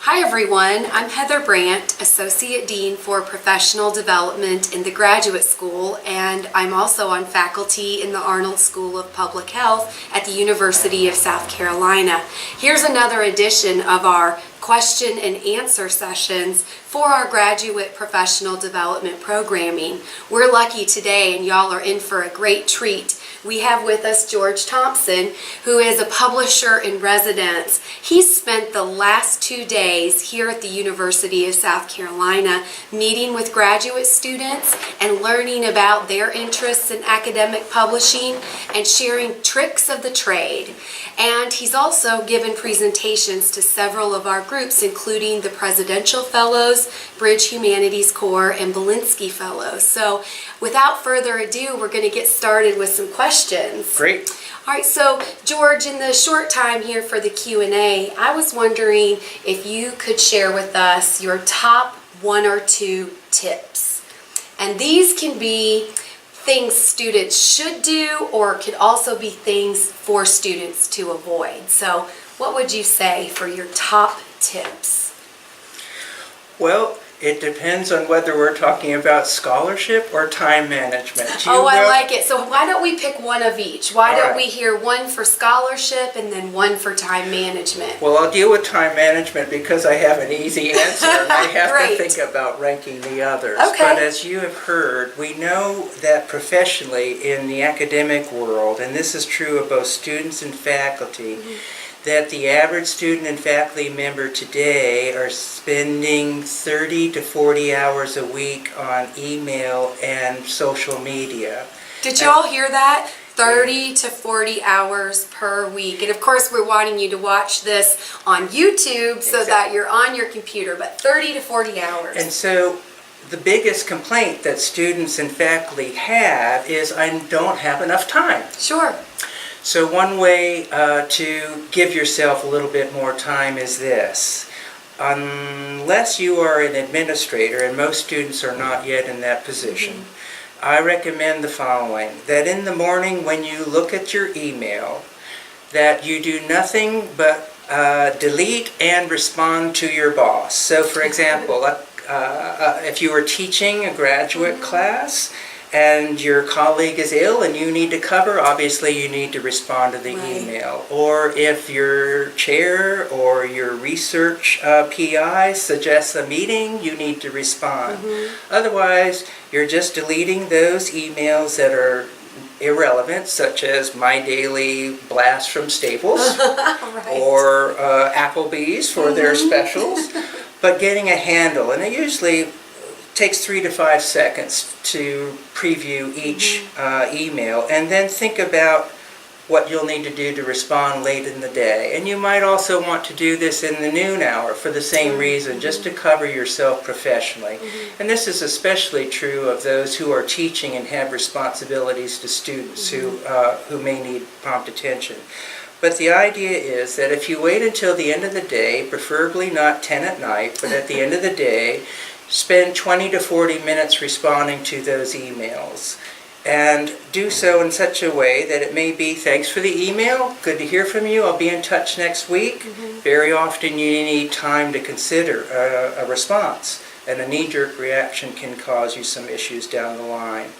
Hi everyone, I'm Heather Brandt, Associate Dean for Professional Development in the Graduate School, and I'm also on faculty in the Arnold School of Public Health at the University of South Carolina. Here's another edition of our question and answer sessions for our graduate professional development programming. We're lucky today, and y'all are in for a great treat. We have with us George Thompson, who is a publisher in residence. He's spent the last 2 days here at the University of South Carolina meeting with graduate students and learning about their interests in academic publishing and sharing tricks of the trade. And he's also given presentations to several of our groups, including the Presidential Fellows, Bridge Humanities Corps, and Belinsky Fellows. So without further ado, we're going to get started with some questions. Great. All right, so George, in the short time here for the Q&A, I was wondering if you could share with us your top 1 or 2 tips. And these can be things students should do, or it could also be things for students to avoid. So what would you say for your top tips? Well, it depends on whether we're talking about scholarship or time management. I like it. So why don't we pick one of each? Why don't we hear one for scholarship and then one for time management? Well, I'll deal with time management because I have an easy answer. I have to think about ranking the others. Okay. But as you have heard, we know that professionally in the academic world, and this is true of both students and faculty, that the average student and faculty member today are spending 30 to 40 hours a week on email and social media. Did you all hear that? 30 to 40 hours per week. And of course, we're wanting you to watch this on YouTube so that you're on your computer, but 30 to 40 hours. And so the biggest complaint that students and faculty have is, I don't have enough time. Sure. So one way to give yourself a little bit more time is this. Unless you are an administrator, and most students are not yet in that position, I recommend the following: that in the morning when you look at your email, that you do nothing but delete and respond to your boss. So for example, if you were teaching a graduate class, and your colleague is ill and you need to cover, obviously you need to respond to the email. Or if your chair or your research PI suggests a meeting, you need to respond. Otherwise, you're just deleting those emails that are irrelevant, such as my daily blast from Staples or Applebee's for their specials, but getting a handle. And it usually takes 3 to 5 seconds to preview each email, and then think about what you'll need to do to respond late in the day. And you might also want to do this in the noon hour for the same reason, just to cover yourself professionally. And this is especially true of those who are teaching and have responsibilities to students who may need prompt attention. But the idea is that if you wait until the end of the day, preferably not 10 at night, but at the end of the day, spend 20 to 40 minutes responding to those emails. And do so in such a way that it may be, thanks for the email, good to hear from you, I'll be in touch next week. Very often you need time to consider a response, and a knee-jerk reaction can cause you some issues down the line.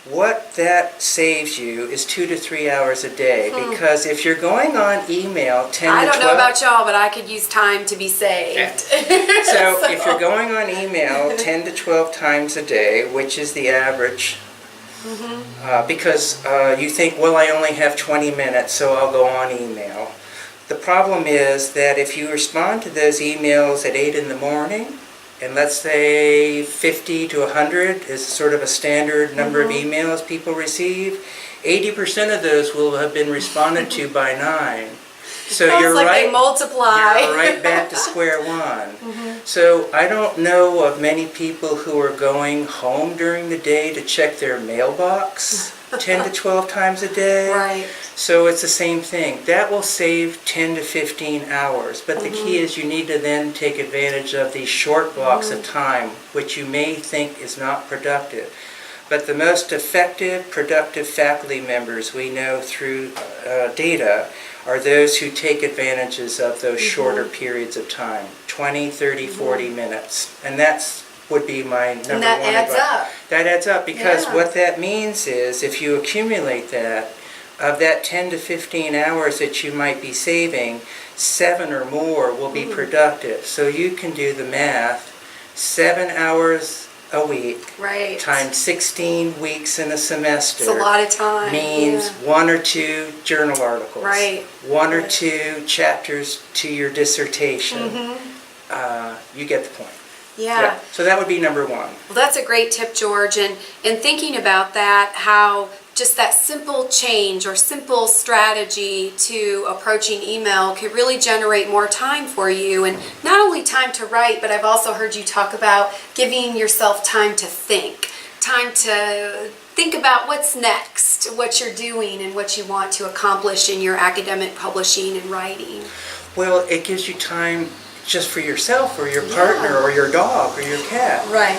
What that saves you is 2 to 3 hours a day, because if you're going on email 10 to 12... I don't know about y'all, but I could use time to be saved. So if you're going on email 10 to 12 times a day, which is the average, because you think, well, I only have 20 minutes, so I'll go on email. The problem is that if you respond to those emails at 8 in the morning, and let's say 50 to 100 is sort of a standard number of emails people receive, 80% of those will have been responded to by 9. So you're like they multiply. You're right back to square one. So I don't know of many people who are going home during the day to check their mailbox 10 to 12 times a day. Right. So it's the same thing. That will save 10 to 15 hours. But the key is you need to then take advantage of these short blocks of time, which you may think is not productive. But the most effective, productive faculty members we know through data are those who take advantages of those shorter periods of time, 20, 30, 40 minutes. And that's would be my number one. And that adds advice. up. That adds up because Yeah. what that means is if you accumulate that, of that 10 to 15 hours that you might be saving, 7 or more will be productive. So you can do the math, 7 hours a week Right. times 16 weeks in a semester. It's a lot of time. Means Yeah. 1 or 2 journal articles. Right. 1 or Right. 2 chapters to your dissertation. You get the point. Yeah. So that would be number 1. Well, that's a great tip, George. And thinking about that, how just that simple change or simple strategy to approaching email could really generate more time for you. And not only time to write, but I've also heard you talk about giving yourself time to think about what's next, what you're doing, and what you want to accomplish in your academic publishing and writing. Well, it gives you time just for yourself or your partner or your dog or your cat. Right.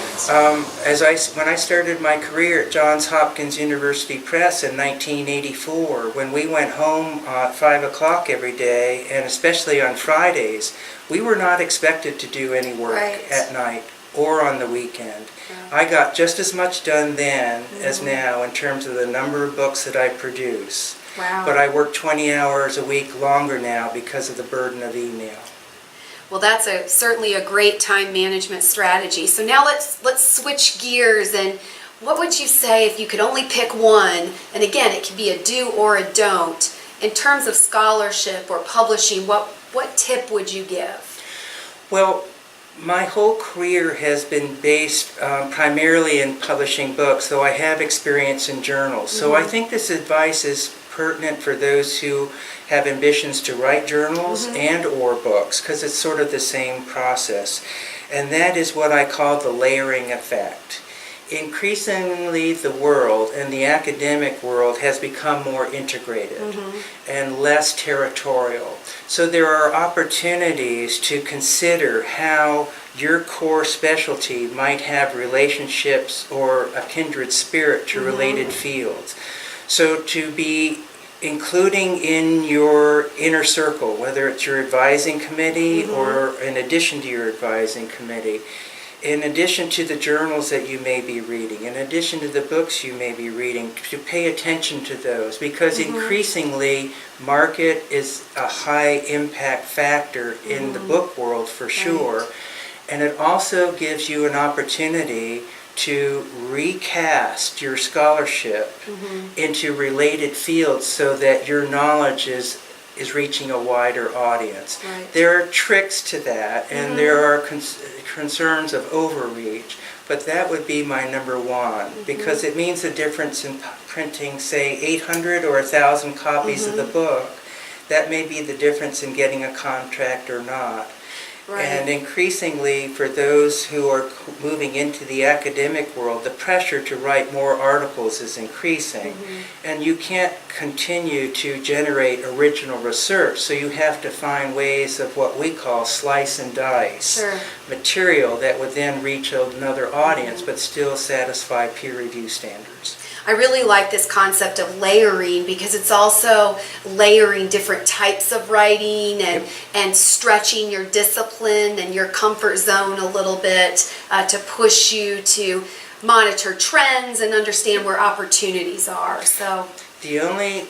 When I started my career at Johns Hopkins University Press in 1984, when we went home at 5 o'clock every day, and especially on Fridays, we were not expected to do any work at night or on the weekend. I got just as much done then as now in terms of the number of books that I produce. Wow. But I work 20 hours a week longer now because of the burden of email. Well, that's certainly a great time management strategy. So now let's switch gears, and what would you say if you could only pick one, and again, it could be a do or a don't, in terms of scholarship or publishing, what tip would you give? Well, my whole career has been based primarily in publishing books, though I have experience in journals. So I think this advice is pertinent for those who have ambitions to write journals and or books, because it's sort of the same process. And that is what I call the layering effect. Increasingly, the world and the academic world has become more integrated and less territorial. So there are opportunities to consider how your core specialty might have relationships or a kindred spirit to related fields. So to be including in your inner circle, whether it's your advising committee or in addition to your advising committee, in addition to the journals that you may be reading, in addition to the books you may be reading, to pay attention to those, because increasingly market is a high impact factor in the book world for sure. And it also gives you an opportunity to recast your scholarship into related fields so that your knowledge is reaching a wider audience. Right. There are tricks to that, and there are concerns of overreach, but that would be my number one, because it means the difference in printing, say, 800 or 1,000 copies of the book. That may be the difference in getting a contract or not. Right. And increasingly, for those who are moving into the academic world, the pressure to write more articles is increasing. And you can't continue to generate original research, so you have to find ways of what we call slice and dice. Material that would then reach another audience but still satisfy peer review standards. I really like this concept of layering, because it's also layering different types of writing and stretching your discipline and your comfort zone a little bit to push you to monitor trends and understand where opportunities are. So the only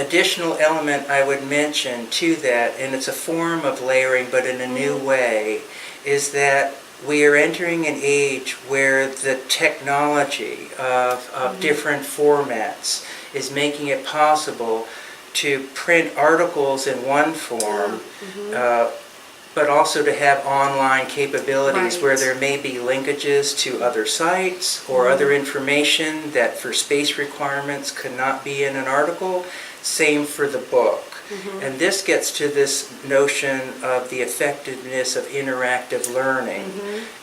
additional element I would mention to that, and it's a form of layering but in a new way, is that we are entering an age where the technology of different formats is making it possible to print articles in one form, but also to have online capabilities where there may be linkages to other sites or other information that for space requirements could not be in an article. Same for the book. And this gets to this notion of the effectiveness of interactive learning.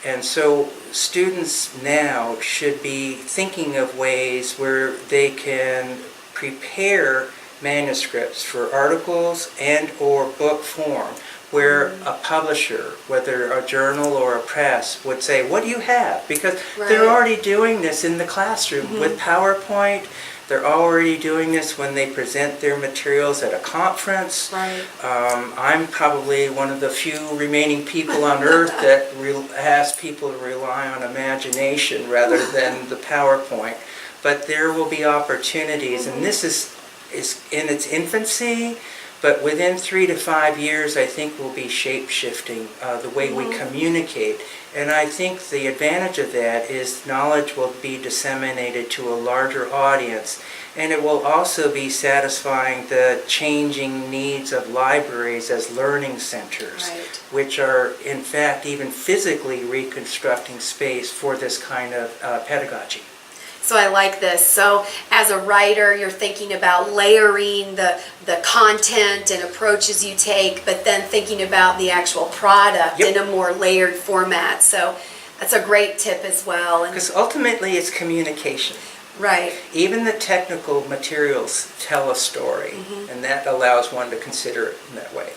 And so students now should be thinking of ways where they can prepare manuscripts for articles and or book form where a publisher, whether a journal or a press, would say, what do you have? Because they're already doing this in the classroom with PowerPoint. They're already doing this when they present their materials at a conference. Right. I'm probably one of the few remaining people on earth that has people to rely on imagination rather than the PowerPoint. But there will be opportunities, and this is in its infancy, but within 3 to 5 years, I think we'll be shape-shifting the way we communicate. And I think the advantage of that is knowledge will be disseminated to a larger audience, and it will also be satisfying the changing needs of libraries as learning centers, which are, in fact, even physically reconstructing space for this kind of pedagogy. So I like this. So as a writer, you're thinking about layering the content and approaches you take, but then thinking about the actual product in a more layered format. So that's a great tip as well. Because ultimately it's communication. Right. Even the technical materials tell a story, and that allows one to consider it in that way.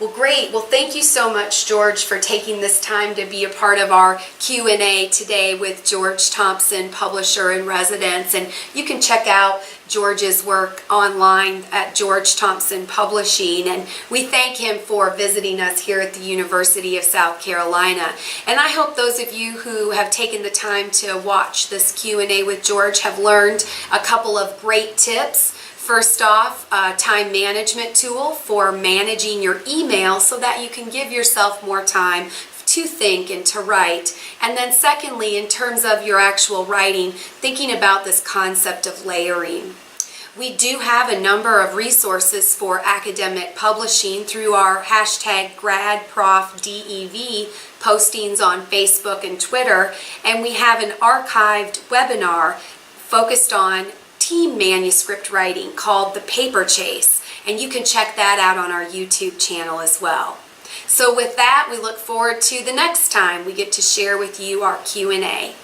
Well, great. Well, thank you so much, George, for taking this time to be a part of our Q&A today with George Thompson, publisher in residence. And you can check out George's work online at George Thompson Publishing. And we thank him for visiting us here at the University of South Carolina. And I hope those of you who have taken the time to watch this Q&A with George have learned a couple of great tips. First off, a time management tool for managing your email so that you can give yourself more time to think and to write. And then secondly, in terms of your actual writing, thinking about this concept of layering. We do have a number of resources for academic publishing through our hashtag GradProfDEV postings on Facebook and Twitter, and we have an archived webinar focused on team manuscript writing called The Paper Chase, and you can check that out on our YouTube channel as well. So with that, we look forward to the next time we get to share with you our Q&A.